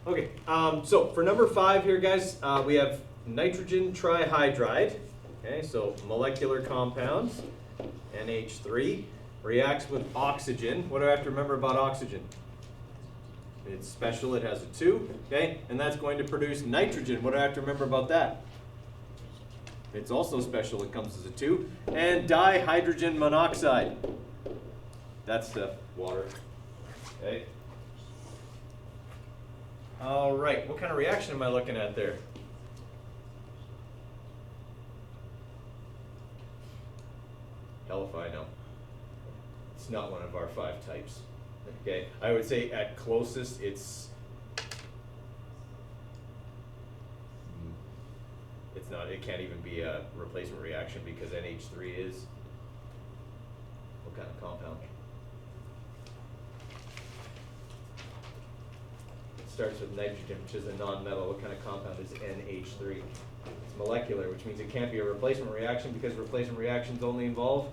Okay, so for number 5 here, guys, we have nitrogen trihydride. Okay, so molecular compounds, NH3, reacts with oxygen. What do I have to remember about oxygen? It's special, it has a 2, okay? And that's going to produce nitrogen. What do I have to remember about that? It's also special, it comes as a 2. And dihydrogen monoxide. That's the water, okay? All right, what kind of reaction am I looking at there? Hell if I know. It's not one of our 5 types. Okay, I would say at closest it's not, it can't even be a replacement reaction because NH3 is what kind of compound? It starts with nitrogen, which is a non-metal. What kind of compound is NH3? It's molecular, which means it can't be a replacement reaction because replacement reactions only involve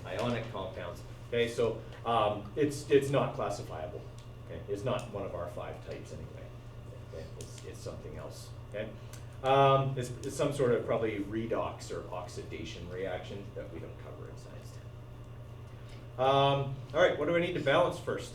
ionic compounds. Okay, so it's not classifiable. Okay, it's not one of our 5 types anyway. Okay, it's something else. Okay, it's some sort of probably redox or oxidation reaction that we don't cover in Science 10. All right, what do I need to balance first?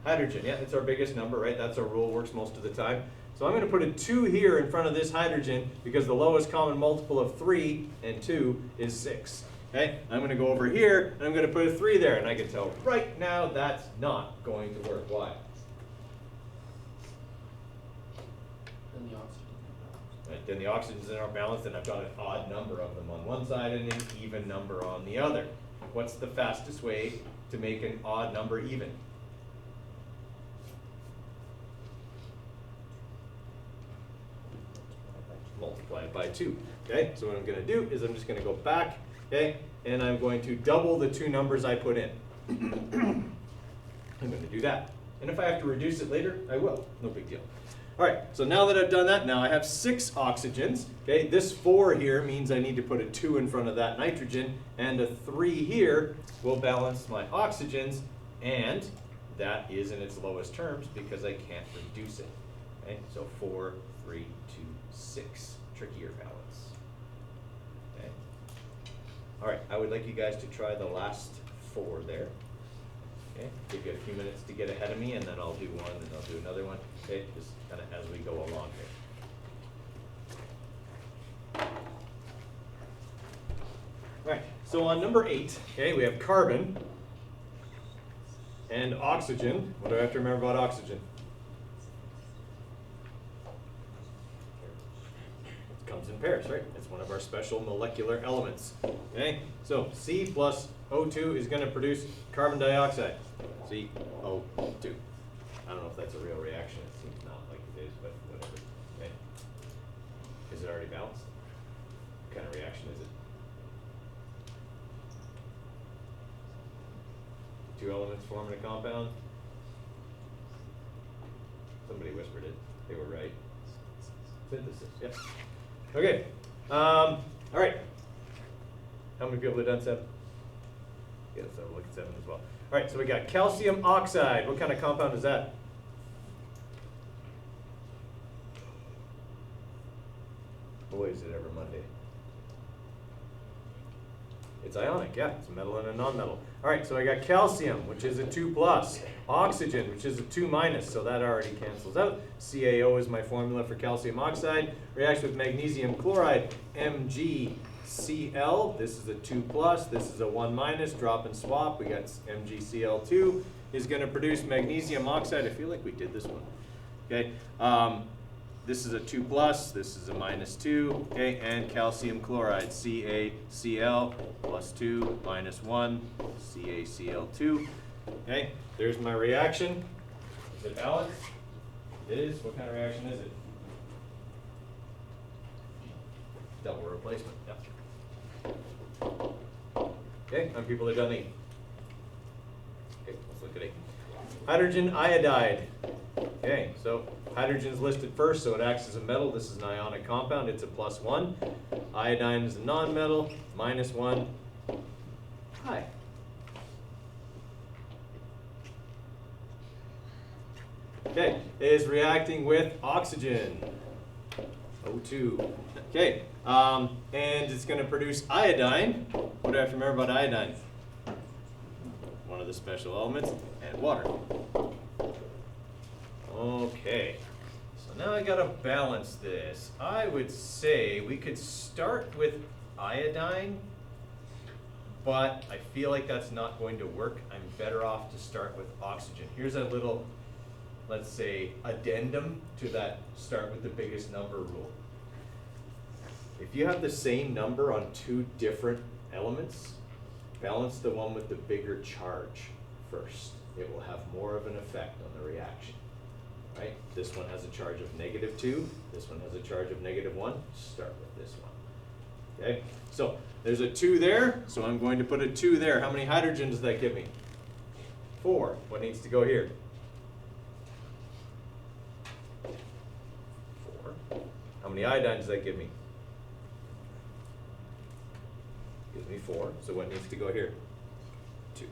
Hydrogen, yeah, it's our biggest number, right? That's our rule, works most of the time. So I'm going to put a 2 here in front of this hydrogen because the lowest common multiple of 3 and 2 is 6. Okay? I'm going to go over here and I'm going to put a 3 there, and I can tell right now that's not going to work. Why? Then the oxygens are balanced, and I've got an odd number of them on one side and an even number on the other. What's the fastest way to make an odd number even? Multiply it by 2. Okay, so what I'm going to do is I'm just going to go back, okay, and I'm going to double the 2 numbers I put in. I'm going to do that. And if I have to reduce it later, I will. No big deal. All right, so now that I've done that, now I have 6 oxygens. Okay, this 4 here means I need to put a 2 in front of that nitrogen, and a 3 here will balance my oxygens, and that is in its lowest terms because I can't reduce it. Okay, so 4, 3, 2, 6. Trickier balance. Okay. All right, I would like you guys to try the last 4 there. Okay, give you a few minutes to get ahead of me, and then I'll do one, and I'll do another one. Okay, just kind of as we go along here. All right, so on number 8, okay, we have carbon and oxygen. What do I have to remember about oxygen? Comes in pairs, right? It's one of our special molecular elements. Okay, so C plus O2 is going to produce carbon dioxide. CO2. I don't know if that's a real reaction. It seems not like it is, but whatever. Okay. Is it already balanced? What kind of reaction is it? 2 elements forming a compound. Somebody whispered it. They were right. Synthesis. Yep. Okay. All right. How many people have done 7? Yes, I'll look at 7 as well. All right, so we got calcium oxide. What kind of compound is that? Boy, is it ever Monday. It's ionic, yeah. It's a metal and a non-metal. All right, so I got calcium, which is a 2+. Oxygen, which is a 2-, so that already cancels out. CaO is my formula for calcium oxide. Reacts with magnesium chloride, MgCl. This is a 2+, this is a 1-, drop and swap. We got MgCl2 is going to produce magnesium oxide. I feel like we did this one. Okay. This is a 2+, this is a -2, okay, and calcium chloride, CaCl +2 -1, CaCl2. Okay, there's my reaction. Is it balanced? It is. What kind of reaction is it? Double replacement. Yep. Okay, how many people have done 8? Okay, let's look at 8. Hydrogen iodide. Okay, so hydrogen's listed first, so it acts as a metal. This is an ionic compound. It's a +1. Iodine is a non-metal, -1. Hi. okay, is reacting with oxygen, O2. Okay, and it's going to produce iodine. What do I have to remember about iodine? One of the special elements, and water. Okay, so now I got to balance this. I would say we could start with iodine, but I feel like that's not going to work. I'm better off to start with oxygen. Here's a little, let's say, addendum to that start with the biggest number rule. If you have the same number on two different elements, balance the one with the bigger charge first. It will have more of an effect on the reaction. Right? This one has a charge of -2. This one has a charge of -1. Start with this one. Okay? So there's a 2 there, so I'm going to put a 2 there. How many hydrogens does that give me? 4. What needs to go here? 4. How many iodines does that give me? Gives me 4. So what needs to go here? 2.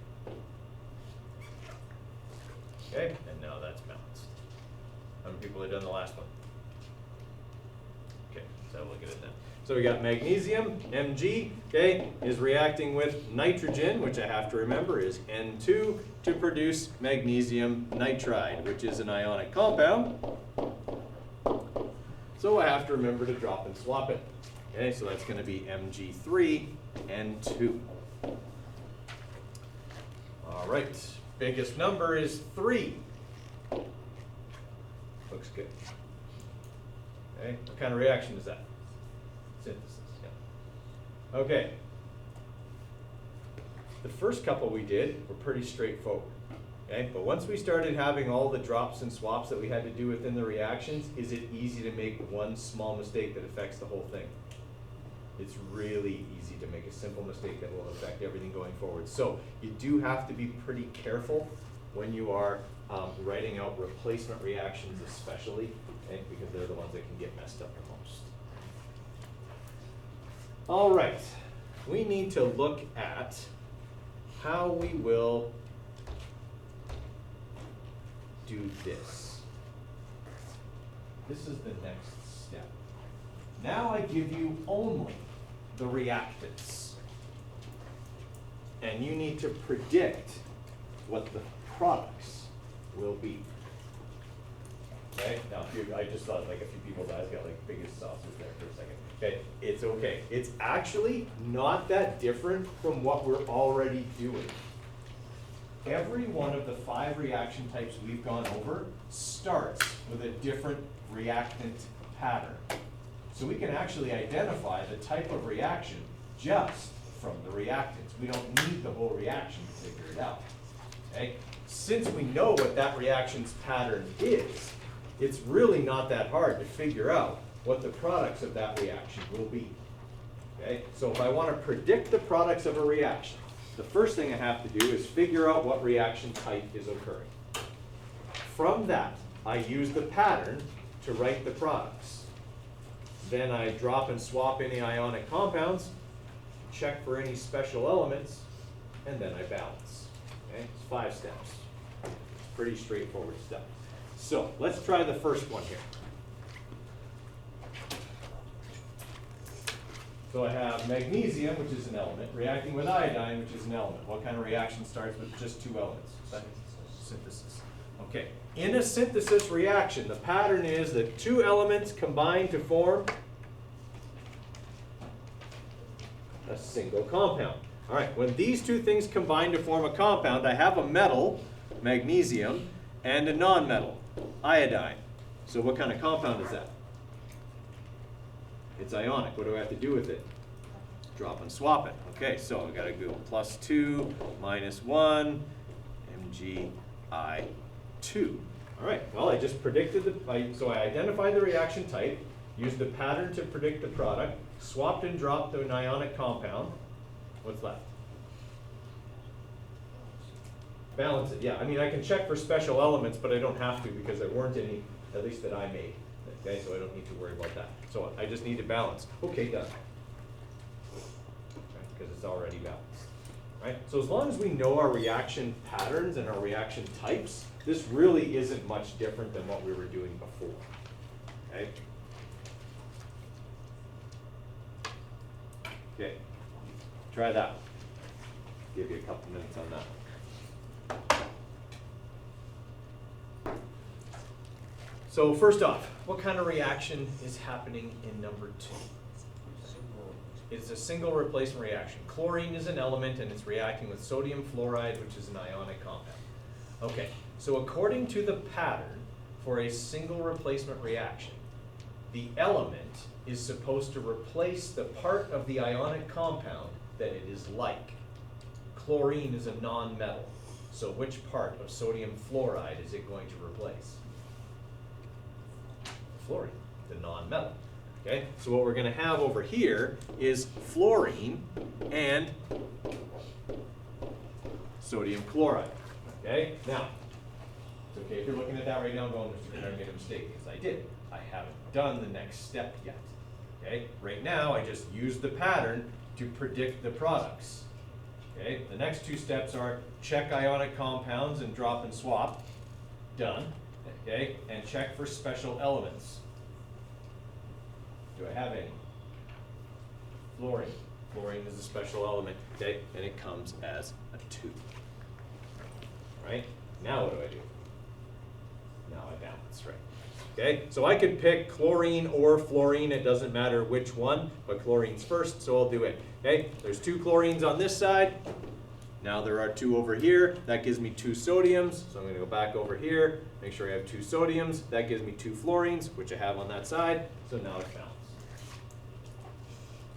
Okay, and now that's balanced. How many people have done the last one? Okay, so we'll look at it then. So we got magnesium, Mg, okay, is reacting with nitrogen, which I have to remember is N2, to produce magnesium nitride, which is an ionic compound. So I have to remember to drop and swap it. Okay, so that's going to be Mg3, N2. All right, biggest number is 3. Looks good. Okay, what kind of reaction is that? Synthesis, yeah. Okay. The first couple we did were pretty straightforward. Okay, but once we started having all the drops and swaps that we had to do within the reactions, is it easy to make one small mistake that affects the whole thing? It's really easy to make a simple mistake that will affect everything going forward. So you do have to be pretty careful when you are writing out replacement reactions especially, okay, because they're the ones that can get messed up the most. All right, we need to look at how we will do this. This is the next step. Now I give you only the reactants, and you need to predict what the products will be. Okay, now I just thought like a few people's eyes got like biggest saucers there for a second. Okay, it's okay. It's actually not that different from what we're already doing. Every one of the 5 reaction types we've gone over starts with a different reactant pattern. So we can actually identify the type of reaction just from the reactants. We don't need the whole reaction to figure it out. Okay? Since we know what that reaction's pattern is, it's really not that hard to figure out what the products of that reaction will be. Okay? So if I want to predict the products of a reaction, the first thing I have to do is figure out what reaction type is occurring. From that, I use the pattern to write the products. Then I drop and swap any ionic compounds, check for any special elements, and then I balance. Okay? It's 5 steps. It's pretty straightforward stuff. So let's try the first one here. So I have magnesium, which is an element, reacting with iodine, which is an element. What kind of reaction starts with just 2 elements? Synthesis. Okay. In a synthesis reaction, the pattern is that 2 elements combine to form a single compound. All right, when these 2 things combine to form a compound, I have a metal, magnesium, and a non-metal, iodine. So what kind of compound is that? It's ionic. What do I have to do with it? Drop and swap it. Okay, so I've got to go +2, -1, Mgi2. All right, well, I just predicted so I identified the reaction type, used the pattern to predict the product, swapped and dropped to an ionic compound. What's left? Balance it. Yeah, I mean, I can check for special elements, but I don't have to because there weren't any, at least that I made. Okay, so I don't need to worry about that. So I just need to balance. Okay, done. Because it's already balanced. right? So as long as we know our reaction patterns and our reaction types, this really isn't much different than what we were doing before, okay? Okay, try that. Give you a couple minutes on that. So first off, what kind of reaction is happening in number 2? It's a single replacement reaction. Chlorine is an element and it's reacting with sodium fluoride, which is an ionic compound. Okay, so according to the pattern for a single replacement reaction, the element is supposed to replace the part of the ionic compound that it is like. Chlorine is a non-metal, so which part of sodium fluoride is it going to replace? Fluorine, the non-metal. Okay, so what we're going to have over here is fluorine and sodium chloride. Okay, now, it's okay if you're looking at that right now and going, Mr. Kennard, I made a mistake, because I did. I haven't done the next step yet. Okay, right now I just used the pattern to predict the products. Okay, the next 2 steps are check ionic compounds and drop and swap. Done. Okay, and check for special elements. Do I have any? Fluorine. Fluorine is a special element, okay, and it comes as a 2. Right? Now what do I do? Now I balance, right? Okay, so I could pick chlorine or fluorine, it doesn't matter which one, but chlorine's first, so I'll do it. Okay, there's 2 chlorines on this side. Now there are 2 over here. That gives me 2 sodiums, so I'm going to go back over here, make sure I have 2 sodiums. That gives me 2 fluorines, which I have on that side, so now it's balanced.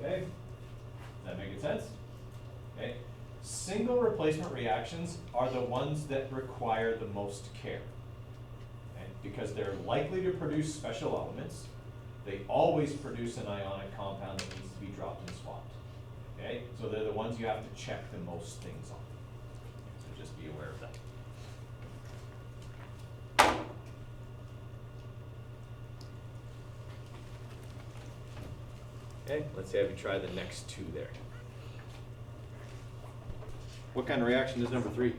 Okay, does that make sense? Okay, single replacement reactions are the ones that require the most care. Okay? Because they're likely to produce special elements. They always produce an ionic compound that needs to be dropped and swapped. Okay, so they're the ones you have to check the most things on. So just be aware of that. Okay, let's have you try the next 2 there. What kind of reaction is number 3?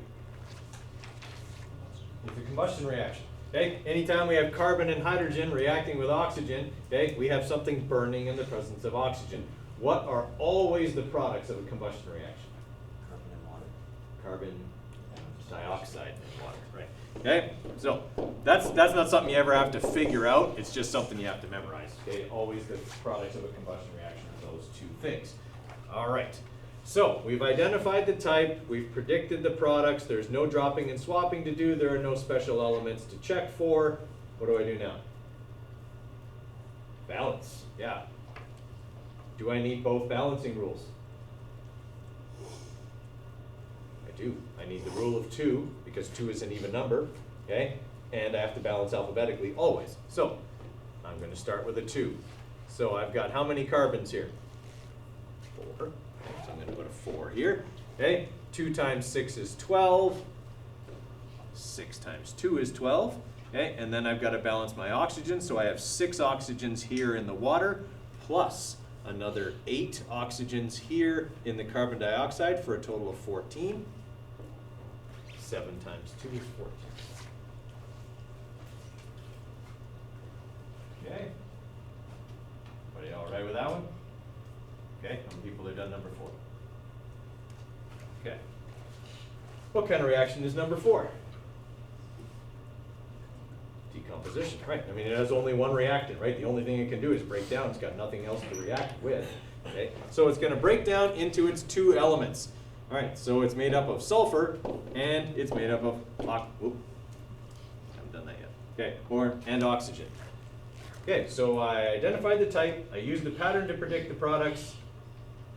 It's a combustion reaction. Okay, anytime we have carbon and hydrogen reacting with oxygen, okay, we have something burning in the presence of oxygen. What are always the products of a combustion reaction? Carbon and water. Carbon dioxide and water, right? Okay, so that's not something you ever have to figure out. It's just something you have to memorize. Okay, always the products of a combustion reaction are those 2 things. All right, so we've identified the type, we've predicted the products, there's no dropping and swapping to do, there are no special elements to check for. What do I do now? Balance, yeah. Do I need both balancing rules? I do. I need the rule of 2, because 2 is an even number, okay? And I have to balance alphabetically always. So I'm going to start with a 2. So I've got how many carbons here? 4. Okay, so I'm going to put a 4 here. Okay, 2 times 6 is 12. 6 times 2 is 12. Okay, and then I've got to balance my oxygen. So I have 6 oxygens here in the water, plus another 8 oxygens here in the carbon dioxide for a total of 14. 7 times 2 is 14. Okay. Everybody all right with that one? Okay, how many people have done number 4? Okay. What kind of reaction is number 4? Decomposition, right? I mean, it has only one reactant, right? The only thing it can do is break down. It's got nothing else to react with. Okay, so it's going to break down into its 2 elements. All right, so it's made up of sulfur and it's made up of haven't done that yet. Okay, and oxygen. Okay, so I identified the type. I used the pattern to predict the products.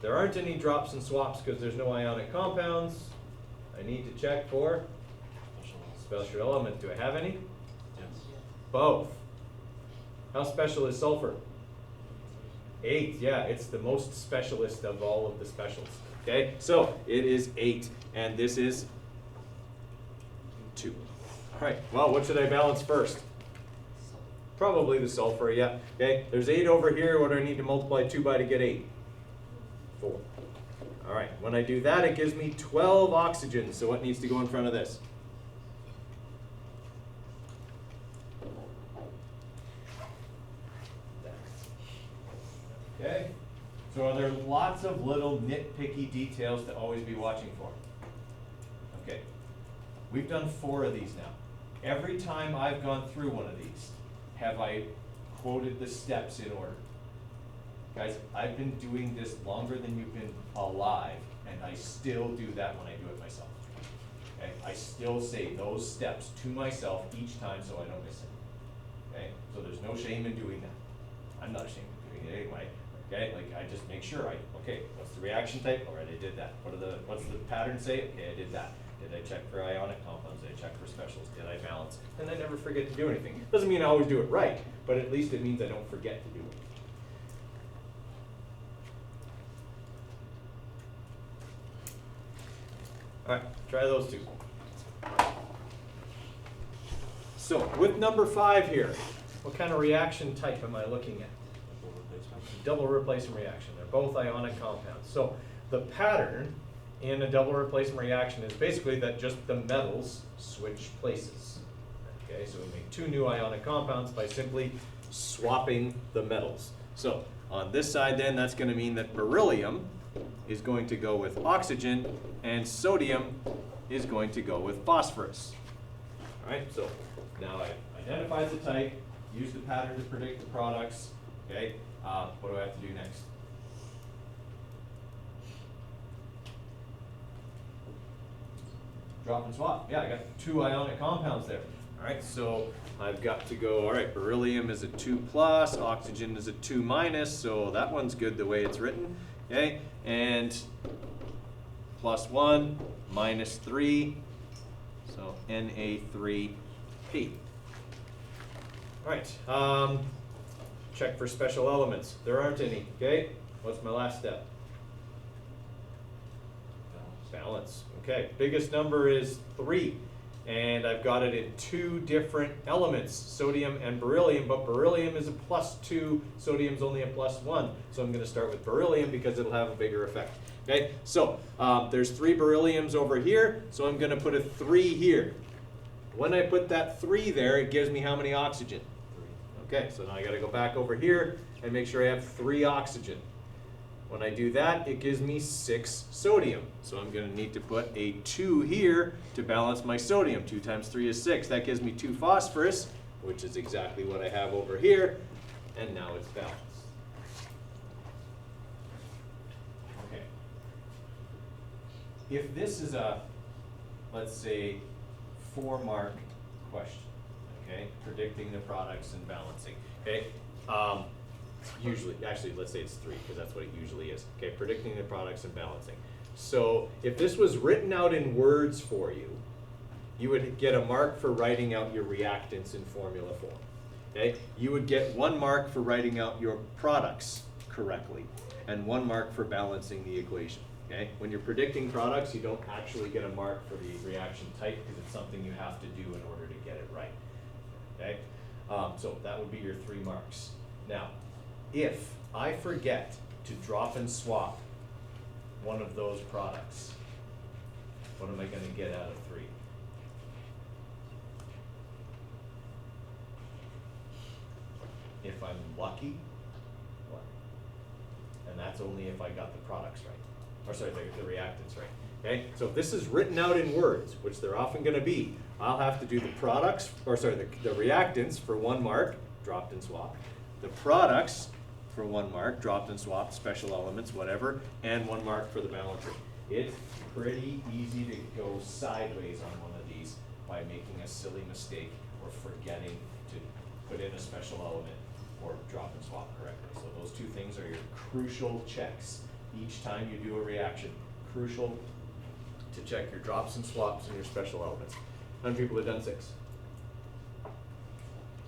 There aren't any drops and swaps because there's no ionic compounds. I need to check for special element. Do I have any? Yes. Both. How special is sulfur? 8, yeah, it's the most specialist of all of the specials. Okay, so it is 8, and this is 2. All right, well, what should I balance first? Probably the sulfur, yeah. Okay, there's 8 over here. What do I need to multiply 2 by to get 8? 4. All right, when I do that, it gives me 12 oxygens. So what needs to go in front of this? Okay, so are there lots of little nitpicky details to always be watching for? Okay, we've done 4 of these now. Every time I've gone through one of these, have I quoted the steps in order? Guys, I've been doing this longer than you've been alive, and I still do that when I do it myself. Okay, I still say those steps to myself each time so I don't miss it. Okay, so there's no shame in doing that. I'm not ashamed of doing it anyway. Okay, like I just make sure okay, what's the reaction type? All right, I did that. What's the pattern say? Okay, I did that. Did I check for ionic compounds? Did I check for specials? Did I balance? And I never forget to do anything. Doesn't mean I always do it right, but at least it means I don't forget to do it. All right, try those 2. So with number 5 here, what kind of reaction type am I looking at? Double replacement reaction. They're both ionic compounds. So the pattern in a double replacement reaction is basically that just the metals switch places. Okay, so we make 2 new ionic compounds by simply swapping the metals. So on this side then, that's going to mean that beryllium is going to go with oxygen and sodium is going to go with phosphorus. All right, so now I identified the type, use the pattern to predict the products. Okay, what do I have to do next? Drop and swap. Yeah, I got 2 ionic compounds there. All right, so I've got to go, all right, beryllium is a 2+, oxygen is a 2-, so that one's good the way it's written. Okay, and +1, -3, so Na3P. All right, check for special elements. There aren't any, okay? What's my last step? Balance. Okay, biggest number is 3, and I've got it in 2 different elements, sodium and beryllium, but beryllium is a +2, sodium's only a +1, so I'm going to start with beryllium because it'll have a bigger effect. Okay, so there's 3 berylliums over here, so I'm going to put a 3 here. When I put that 3 there, it gives me how many oxygen? 3. Okay, so now I got to go back over here and make sure I have 3 oxygen. When I do that, it gives me 6 sodium. So I'm going to need to put a 2 here to balance my sodium. 2 times 3 is 6. That gives me 2 phosphorus, which is exactly what I have over here. And now it's balanced. Okay. If this is a, let's say, 4-mark question, okay, predicting the products and balancing, okay, usually, actually, let's say it's 3, because that's what it usually is. Okay, predicting the products and balancing. So if this was written out in words for you, you would get a mark for writing out your reactants in formula form. Okay, you would get 1 mark for writing out your products correctly, and 1 mark for balancing the equation. Okay, when you're predicting products, you don't actually get a mark for the reaction type because it's something you have to do in order to get it right. Okay, so that would be your 3 marks. Now, if I forget to drop and swap one of those products, what am I going to get out of 3? If I'm lucky, 1. And that's only if I got the products right. Or sorry, the reactants right. Okay, so if this is written out in words, which they're often going to be, I'll have to do the products, or sorry, the reactants for 1 mark, dropped and swapped. The products for 1 mark, dropped and swapped, special elements, whatever, and 1 mark for the balancer. It's pretty easy to go sideways on one of these by making a silly mistake or forgetting to put in a special element or drop and swap correctly. So those 2 things are your crucial checks. Each time you do a reaction, crucial to check your drops and swaps and your special elements. How many people have done 6?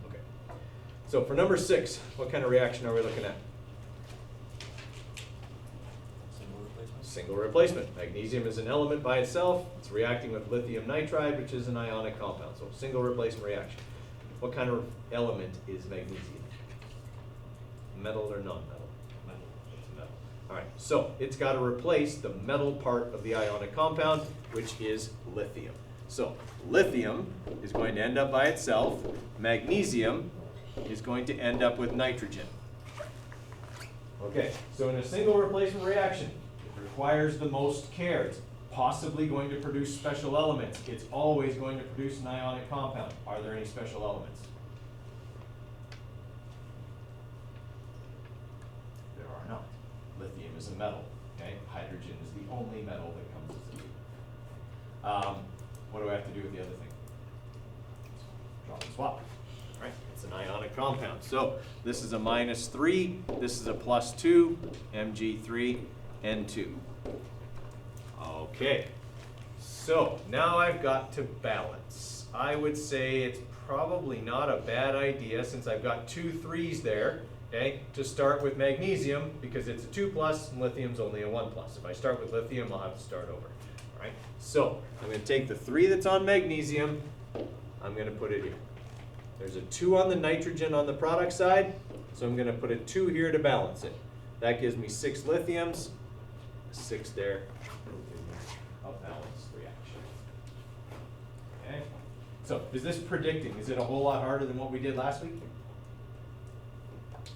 Okay. So for number 6, what kind of reaction are we looking at? Single replacement. Single replacement. Magnesium is an element by itself. It's reacting with lithium nitride, which is an ionic compound. So single replacement reaction. What kind of element is magnesium? Metal or non-metal? Metal. It's metal. All right, so it's got to replace the metal part of the ionic compound, which is lithium. So lithium is going to end up by itself. Magnesium is going to end up with nitrogen. Okay, so in a single replacement reaction, it requires the most care. It's possibly going to produce special elements. It's always going to produce an ionic compound. Are there any special elements? There are not. Lithium is a metal. Okay, hydrogen is the only metal that comes as a group. What do I have to do with the other thing? Drop and swap. All right, it's an ionic compound. So this is a -3, this is a +2, Mg3, N2. Okay, so now I've got to balance. I would say it's probably not a bad idea, since I've got 2 3s there, okay, to start with magnesium, because it's a 2+ and lithium's only a 1+. If I start with lithium, I'll have to start over. All right, so I'm going to take the 3 that's on magnesium, I'm going to put it here. There's a 2 on the nitrogen on the product side, so I'm going to put a 2 here to balance it. That gives me 6 lithiums, 6 there. A balanced reaction. Okay? So, is this predicting? Is it a whole lot harder than what we did last week?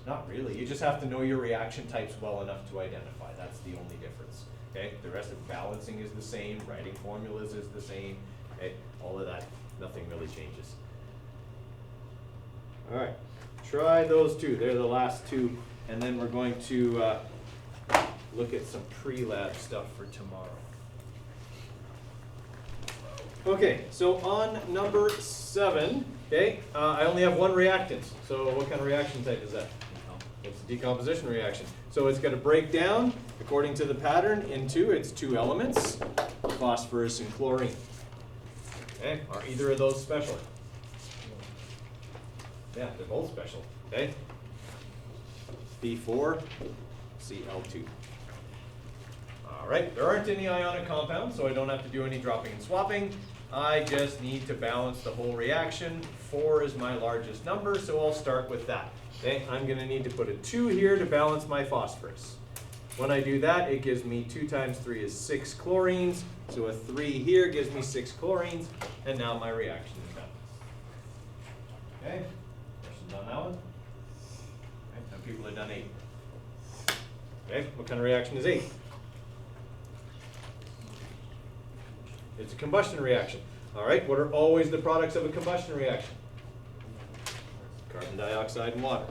Not really. You just have to know your reaction types well enough to identify. That's the only difference. Okay? The rest of balancing is the same, writing formulas is the same. Okay? All of that, nothing really changes. All right. Try those 2. They're the last 2, and then we're going to look at some pre-lab stuff for tomorrow. Okay, so on number 7, okay, I only have 1 reactant. So what kind of reaction type is that? It's a decomposition reaction. So it's going to break down, according to the pattern, into its 2 elements, phosphorus and chlorine. Okay, are either of those special? Yeah, they're both special. Okay, B4, Cl2. All right, there aren't any ionic compounds, so I don't have to do any dropping and swapping. I just need to balance the whole reaction. 4 is my largest number, so I'll start with that. Okay, I'm going to need to put a 2 here to balance my phosphorus. When I do that, it gives me 2 times 3 is 6 chlorines, so a 3 here gives me 6 chlorines, and now my reaction is done. Okay, questions on that one? Okay, some people have done 8. Okay, what kind of reaction is 8? It's a combustion reaction. All right, what are always the products of a combustion reaction? Carbon dioxide and water.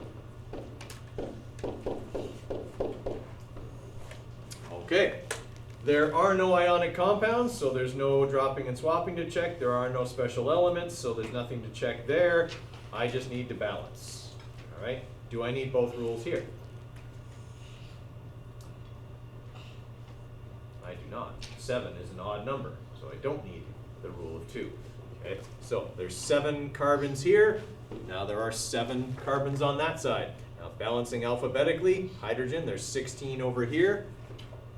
Okay, there are no ionic compounds, so there's no dropping and swapping to check. There are no special elements, so there's nothing to check there. I just need to balance. All right, do I need both rules here? I do not. 7 is an odd number, so I don't need the rule of 2. Okay, so there's 7 carbons here. Now there are 7 carbons on that side. Now balancing alphabetically, hydrogen, there's 16 over here.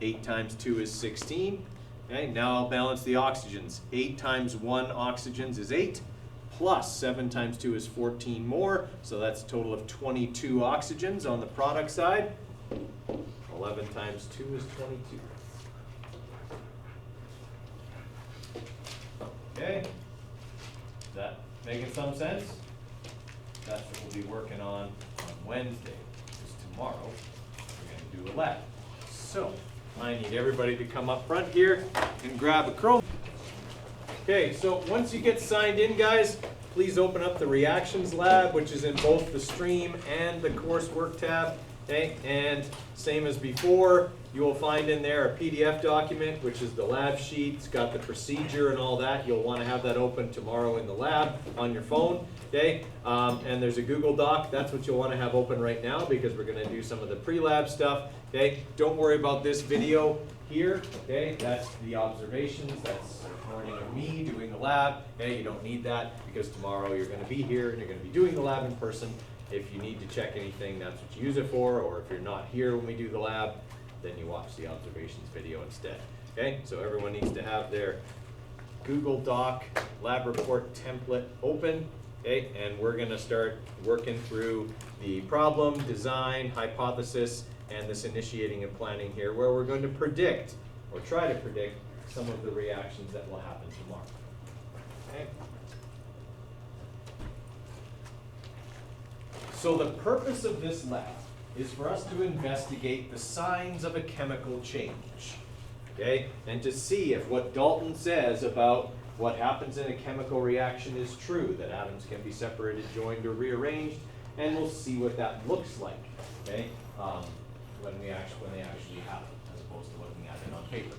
8 times 2 is 16. Okay, now I'll balance the oxygens. 8 times 1 oxygens is 8, plus 7 times 2 is 14 more, so that's a total of 22 oxygens on the product side. 11 times 2 is 22. Okay, is that making some sense? That's what we'll be working on Wednesday, because tomorrow we're going to do a lab. So, I need everybody to come up front here and grab a Chrome. Okay, so once you get signed in, guys, please open up the reactions lab, which is in both the stream and the coursework tab. Okay, and same as before, you will find in there a PDF document, which is the lab sheet. It's got the procedure and all that. You'll want to have that open tomorrow in the lab on your phone. Okay, and there's a Google Doc. That's what you'll want to have open right now, because we're going to do some of the pre-lab stuff. Okay, don't worry about this video here. Okay, that's the observations. That's a recording of me doing the lab. Okay, you don't need that, because tomorrow you're going to be here and you're going to be doing the lab in person. If you need to check anything, that's what you use it for. Or if you're not here when we do the lab, then you watch the observations video instead. Okay, so everyone needs to have their Google Doc lab report template open. Okay, and we're going to start working through the problem, design, hypothesis, and this initiating and planning here, where we're going to predict, or try to predict, some of the reactions that will happen tomorrow. Okay? So the purpose of this lab is for us to investigate the signs of a chemical change, okay? And to see if what Dalton says about what happens in a chemical reaction is true, that atoms can be separated, joined, or rearranged, and we'll see what that looks like, okay? When they actually happen, as opposed to looking at it on paper.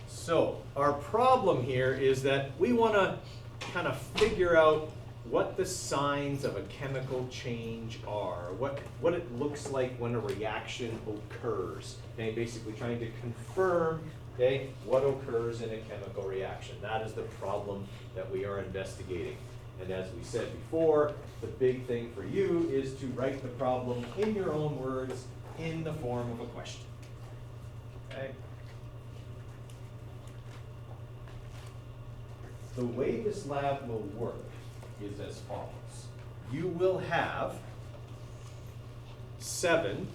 So our problem here is that we want to kind of figure out what the signs of a chemical change are, what it looks like when a reaction occurs. Okay, basically trying to confirm, okay, what occurs in a chemical reaction. That is the problem that we are investigating. And as we said before, the big thing for you is to write the problem in your own words in the form of a question. Okay? The way this lab will work is as follows. You will have 7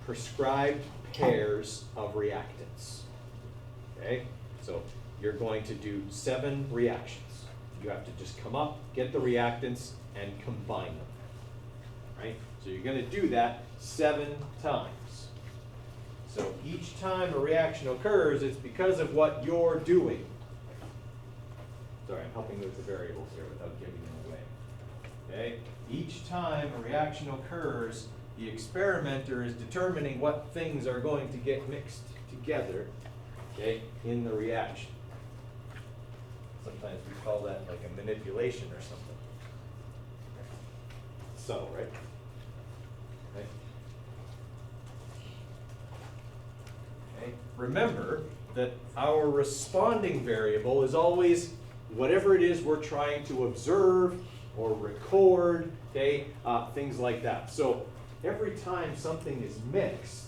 prescribed pairs of reactants. Okay? So you're going to do 7 reactions. You have to just come up, get the reactants, and combine them. Right? So you're going to do that 7 times. So each time a reaction occurs, it's because of what you're doing. Sorry, I'm helping with the variables here without giving them away. Okay? Each time a reaction occurs, the experimenter is determining what things are going to get mixed together, okay, in the reaction. Sometimes we call that like a manipulation or something. Subtle, right? Okay. Okay. Remember that our responding variable is always whatever it is we're trying to observe or record, okay, things like that. So every time something is mixed,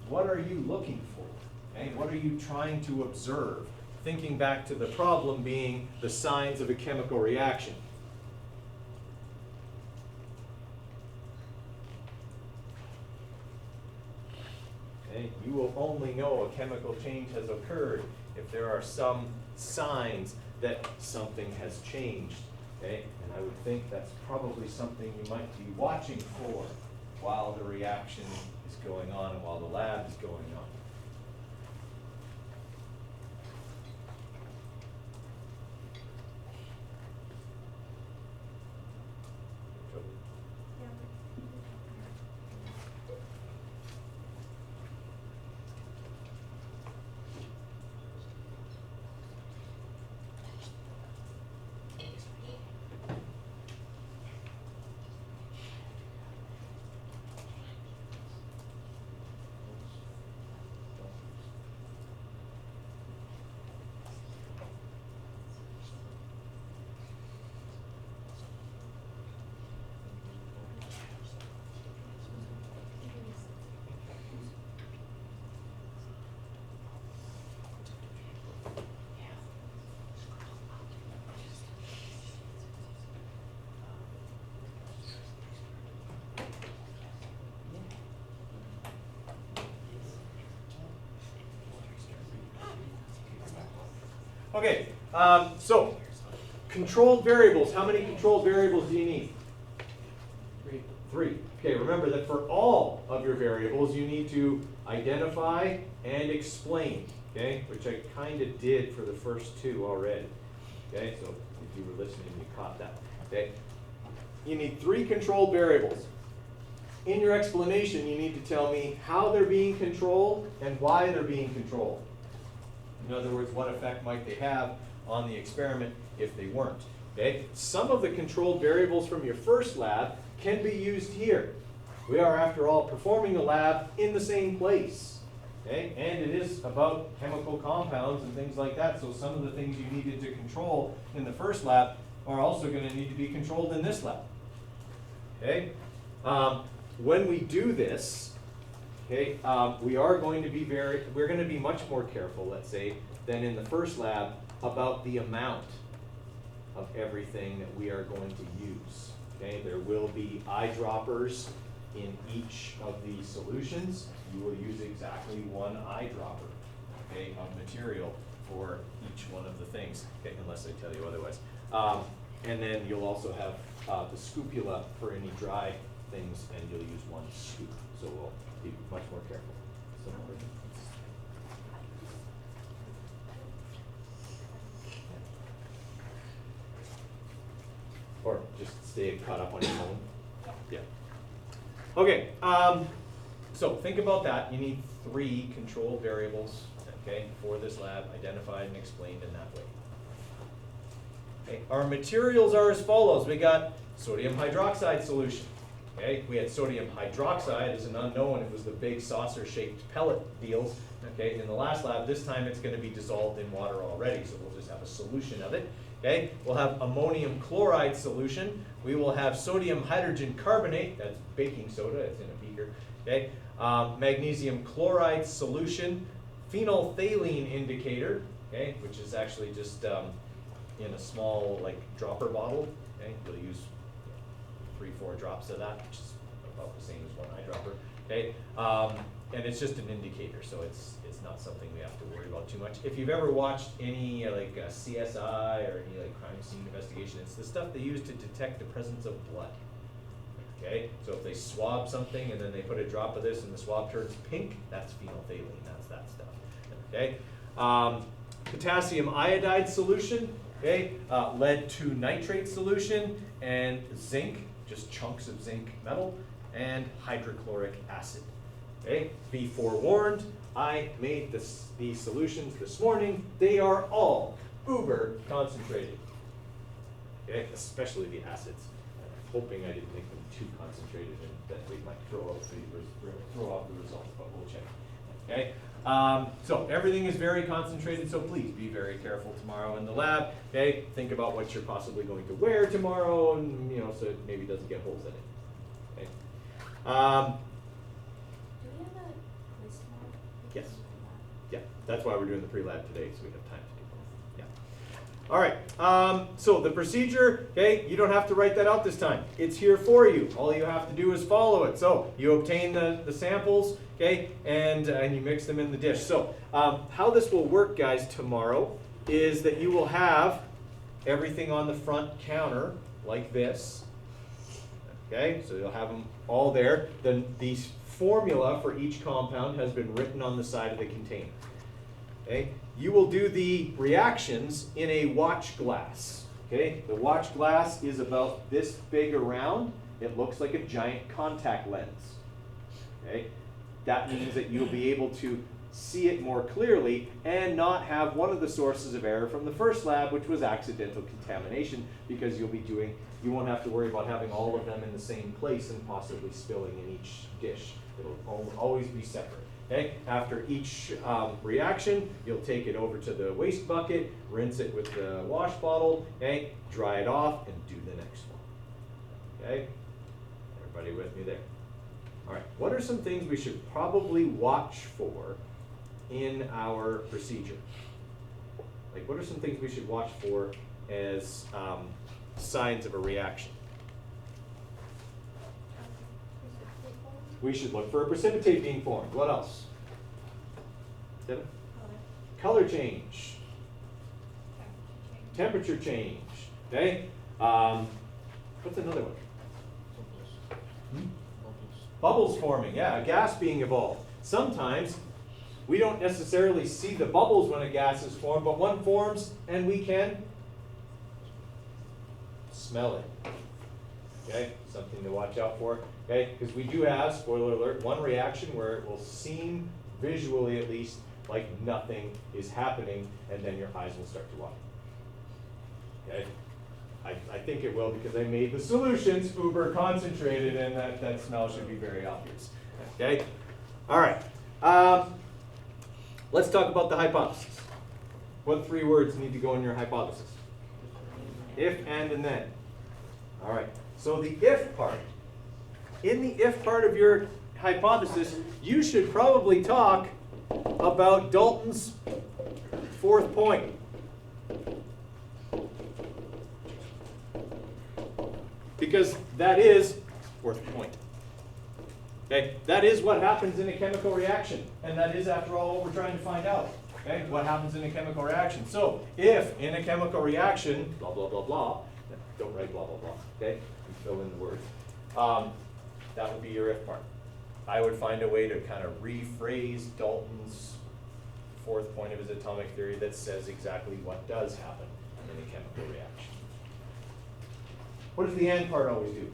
what are you looking for? Okay? What are you trying to observe? Thinking back to the problem being the signs of a chemical reaction. Okay? You will only know a chemical change has occurred if there are some signs that something has changed. Okay? And I would think that's probably something you might be watching for while the reaction is going on and while the lab is going on. Okay, so controlled variables. How many controlled variables do you need? 3. Okay, remember that for all of your variables, you need to identify and explain, okay, which I kind of did for the first 2 already. Okay, so if you were listening, you caught that. Okay, you need 3 controlled variables. In your explanation, you need to tell me how they're being controlled and why they're being controlled. In other words, what effect might they have on the experiment if they weren't? Okay? Some of the controlled variables from your first lab can be used here. We are, after all, performing the lab in the same place. Okay? And it is about chemical compounds and things like that, so some of the things you needed to control in the first lab are also going to need to be controlled in this lab. Okay? When we do this, okay, we're going to be much more careful, let's say, than in the first lab about the amount of everything that we are going to use. Okay, there will be eyedroppers in each of the solutions, you will use exactly one eyedropper, okay, of material for each one of the things, okay, unless I tell you otherwise. And then you'll also have the scopula for any dry things, and you'll use one scoop. So we'll be much more careful. So, or just stay caught up on your phone. Yeah. Okay, so think about that. You need 3 control variables, okay, for this lab, identified and explained in that way. Okay, our materials are as follows. We got sodium hydroxide solution. Okay, we had sodium hydroxide as an unknown. It was the big saucer-shaped pellet deals. Okay, in the last lab, this time it's going to be dissolved in water already, so we'll just have a solution of it. Okay, we'll have ammonium chloride solution. We will have sodium hydrogen carbonate, that's baking soda, it's in a beaker. Okay, magnesium chloride solution, phenolphthalein indicator, okay, which is actually just in a small like dropper bottle. Okay, you'll use 3-4 drops of that, which is about the same as one eyedropper. Okay, and it's just an indicator, so it's not something we have to worry about too much. If you've ever watched any like CSI or any like crime scene investigation, it's the stuff they use to detect the presence of blood. Okay, so if they swab something and then they put a drop of this and the swab turns pink, that's phenolphthalein, that's that stuff. Okay, potassium iodide solution, okay, lead 2 nitrate solution, and zinc, just chunks of zinc metal, and hydrochloric acid. Okay, be forewarned, I made these solutions this morning. They are all uber concentrated. Okay, especially the acids. I'm hoping I didn't make them too concentrated and that we might throw off the results, but we'll check. Okay, so everything is very concentrated, so please be very careful tomorrow in the lab. Okay, think about what you're possibly going to wear tomorrow, and so it maybe doesn't get holes in it. Okay. Do we have a quiz tomorrow? Yes. Yeah, that's why we're doing the pre-lab today, so we have time to do both. Yeah. All right, so the procedure, okay, you don't have to write that out this time. It's here for you. All you have to do is follow it. So you obtain the samples, okay, and you mix them in the dish. So how this will work, guys, tomorrow is that you will have everything on the front counter like this. Okay, so you'll have them all there. Then the formula for each compound has been written on the side of the container. Okay, you will do the reactions in a watch glass. Okay, the watch glass is about this big around. It looks like a giant contact lens. Okay, that means that you'll be able to see it more clearly and not have one of the sources of error from the first lab, which was accidental contamination, because you won't have to worry about having all of them in the same place and possibly spilling in each dish. It'll always be separate. Okay? After each reaction, you'll take it over to the waste bucket, rinse it with the wash bottle, okay? Dry it off, and do the next one. Okay? Everybody with me there? All right, what are some things we should probably watch for in our procedure? Like, what are some things we should watch for as signs of a reaction? We should look for a precipitate being formed. What else? Devin? Color change. Temperature change. Okay? What's another one? Bubbles forming, yeah, a gas being evolved. Sometimes we don't necessarily see the bubbles when a gas is formed, but one forms and we can smell it. Okay, something to watch out for. Okay, because we do have, spoiler alert, one reaction where it will seem, visually at least, like nothing is happening, and then your eyes will start to water. Okay, I think it will because I made the solutions uber concentrated, and that smell should be very obvious. Okay, all right. Let's talk about the hypothesis. What 3 words need to go in your hypothesis? If, and then. All right. So the if part, in the if part of your hypothesis, you should probably talk about Dalton's 4th point. Because that is 4th point. Okay, that is what happens in a chemical reaction, and that is, after all, what we're trying to find out. Okay, what happens in a chemical reaction? So, if in a chemical reaction, blah blah blah blah, don't write blah blah blah. Okay, you fill in the words. That would be your if part. I would find a way to kind of rephrase Dalton's fourth point of his atomic theory that says exactly what does happen in a chemical reaction. What does the and part always do?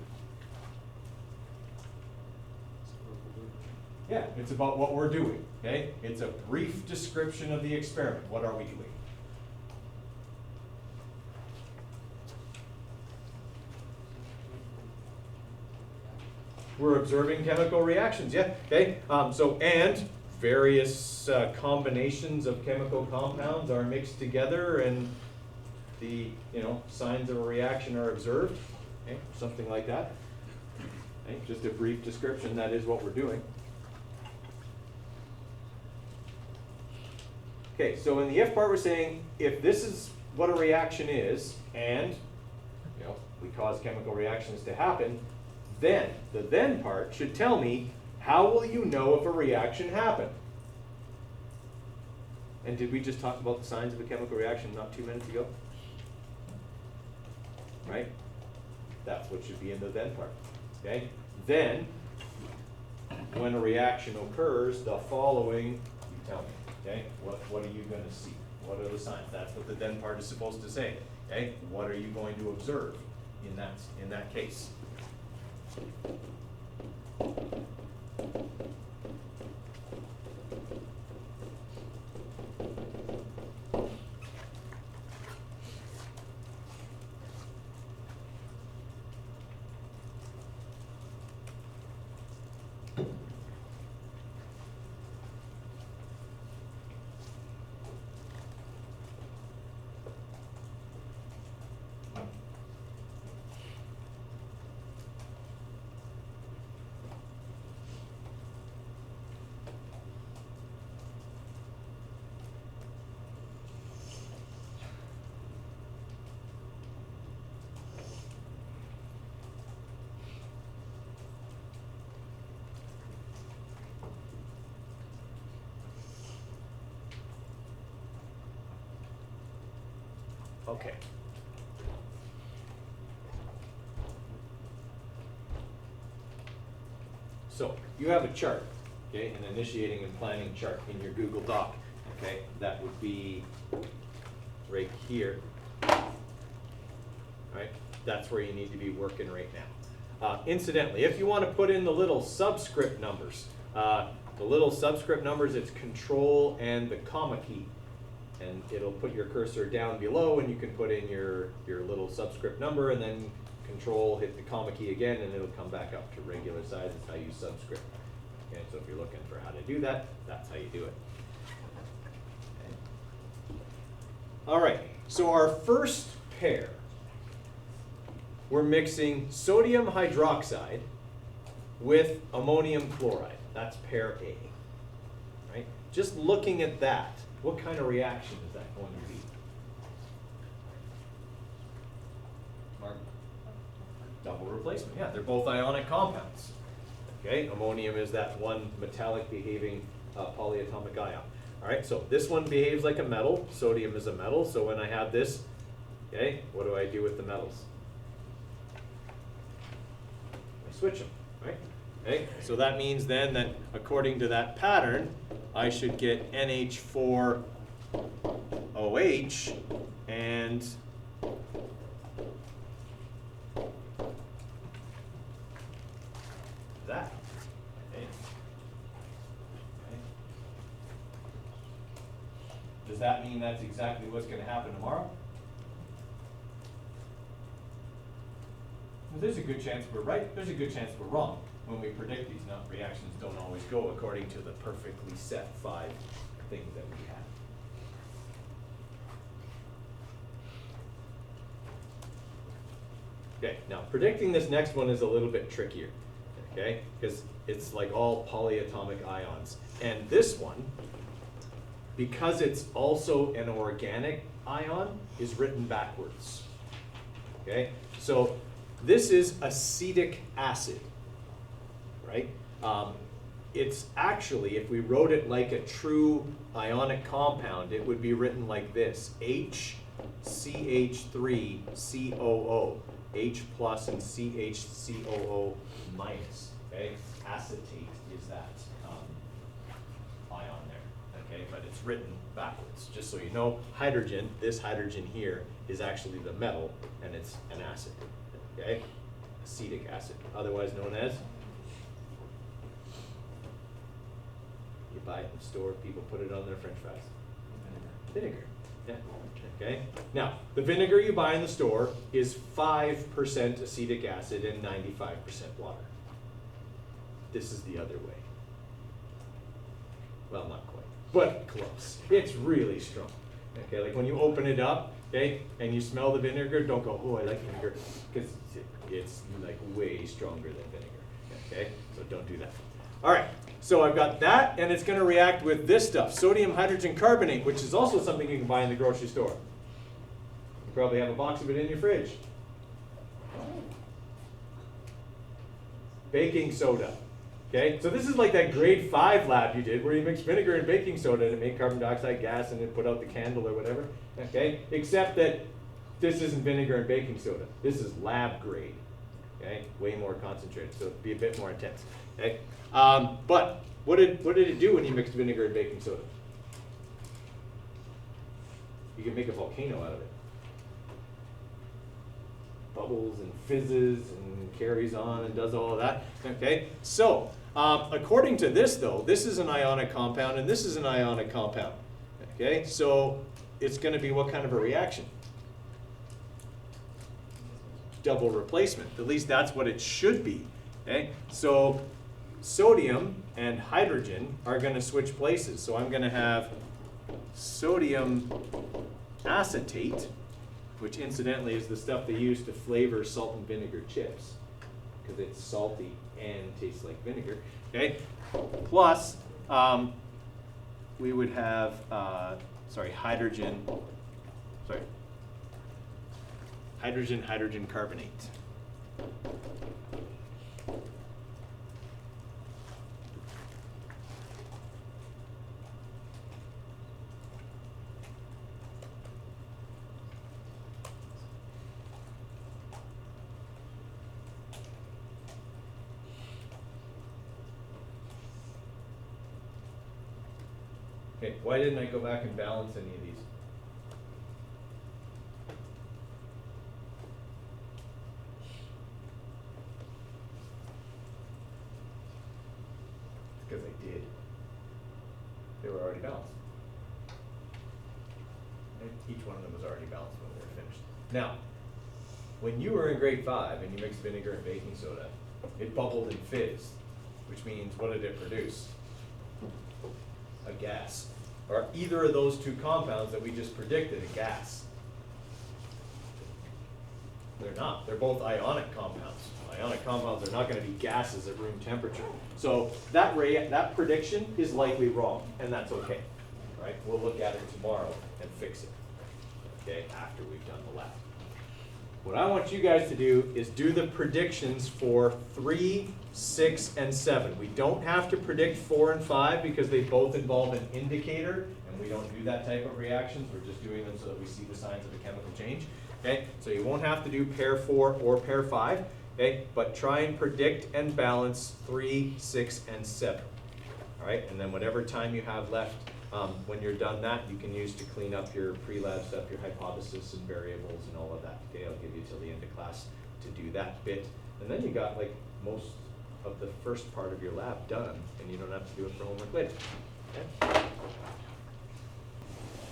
Yeah, it's about what we're doing, okay? It's a brief description of the experiment. What are we doing? We're observing chemical reactions, yeah, okay? And various combinations of chemical compounds are mixed together and the, signs of a reaction are observed, okay? Something like that. Okay? Just a brief description, that is what we're doing. Okay, so in the if part we're saying, if this is what a reaction is, and we cause chemical reactions to happen, then the then part should tell me, how will you know if a reaction happened? And did we just talk about the signs of a chemical reaction not 2 minutes ago? Right? That's what should be in the then part. Okay? Then, when a reaction occurs, the following, you tell me. Okay, what are you going to see? What are the signs? That's what the then part is supposed to say. Okay, what are you going to observe in that case? Okay. So you have a chart, okay, an initiating and planning chart in your Google Doc, okay? That would be right here, right? That's where you need to be working right now. Incidentally, if you want to put in the little subscript numbers, it's Control and the comma key. And it'll put your cursor down below and you can put in your little subscript number and then Control, hit the comma key again, and it'll come back up to regular size. That's how you subscript. Okay, so if you're looking for how to do that, that's how you do it. Okay. All right, so our first pair, we're mixing sodium hydroxide with ammonium chloride. That's pair A. Right? Just looking at that, what kind of reaction is that going to be? Mark? Double replacement, yeah, they're both ionic compounds. Okay, ammonium is that one metallic behaving polyatomic ion. All right, so this one behaves like a metal, sodium is a metal, so when I have this, okay, what do I do with the metals? I switch them, right? Okay, so that means then that according to that pattern, I should get NH4OH and that. Okay. Okay. Does that mean that's exactly what's going to happen tomorrow? Well, there's a good chance we're right, there's a good chance we're wrong. When we predict these reactions don't always go according to the perfectly set 5 things that we have. Okay, now predicting this next one is a little bit trickier, okay? Because it's like all polyatomic ions. And this one, because it's also an organic ion, is written backwards, okay? So this is acetic acid. Right? It's actually, if we wrote it like a true ionic compound, it would be written like this: HCH3COO, H plus and CHCOO minus. Okay, acetate is that ion there. Okay, but it's written backwards. Just so you know, hydrogen, this hydrogen here, is actually the metal, and it's an acid. Okay, acetic acid, otherwise known as. You buy it in the store, people put it on their French fries. Vinegar. Yeah. Okay. Now, the vinegar you buy in the store is 5% acetic acid and 95% water. This is the other way. Well, not quite, but close. It's really strong. Okay, like when you open it up, okay, and you smell the vinegar, don't go, oh, I like vinegar, because it's like way stronger than vinegar. Okay, so don't do that. All right, so I've got that, and it's going to react with this stuff, sodium hydrogen carbonate, which is also something you can buy in the grocery store. You probably have a box of it in your fridge. Baking soda. Okay, so this is like that grade 5 lab you did where you mix vinegar and baking soda and it made carbon dioxide gas and it put out the candle or whatever. Okay, except that this isn't vinegar and baking soda. This is lab grade. Okay, way more concentrated, so it'd be a bit more intense. Okay, but what did it do when you mixed vinegar and baking soda? You can make a volcano out of it. Bubbles and fizzes and carries on and does all of that. Okay, so according to this though, this is an ionic compound and this is an ionic compound. Okay, so it's going to be what kind of a reaction? Double replacement. At least that's what it should be. Okay, so sodium and hydrogen are going to switch places. So I'm going to have sodium acetate, which incidentally is the stuff they use to flavor salt and vinegar chips, because it's salty and tastes like vinegar. Okay, plus we would have hydrogen carbonate. Okay, why didn't I go back and balance any of these? Because I did. They were already balanced. And each one of them was already balanced when we were finished. Now, when you were in grade 5 and you mixed vinegar and baking soda, it bubbled and fizzed, which means what did it produce? A gas. Are either of those two compounds that we just predicted a gas? They're not. They're both ionic compounds. Ionic compounds are not going to be gases at room temperature. So that prediction is likely wrong, and that's okay. Right? We'll look at it tomorrow and fix it. Okay, after we've done the lab. What I want you guys to do is do the predictions for 3, 6, and 7. We don't have to predict 4 and 5 because they both involve an indicator, and we don't do that type of reactions. We're just doing them so that we see the signs of a chemical change. Okay, so you won't have to do pair 4 or pair 5. Okay, but try and predict and balance 3, 6, and 7. All right, and then whatever time you have left, when you're done that, you can use to clean up your pre-lab stuff, your hypothesis and variables and all of that. Okay, I'll give you till the end of class to do that bit. And then you got like most of the first part of your lab done, and you don't have to do it for homework later. Okay?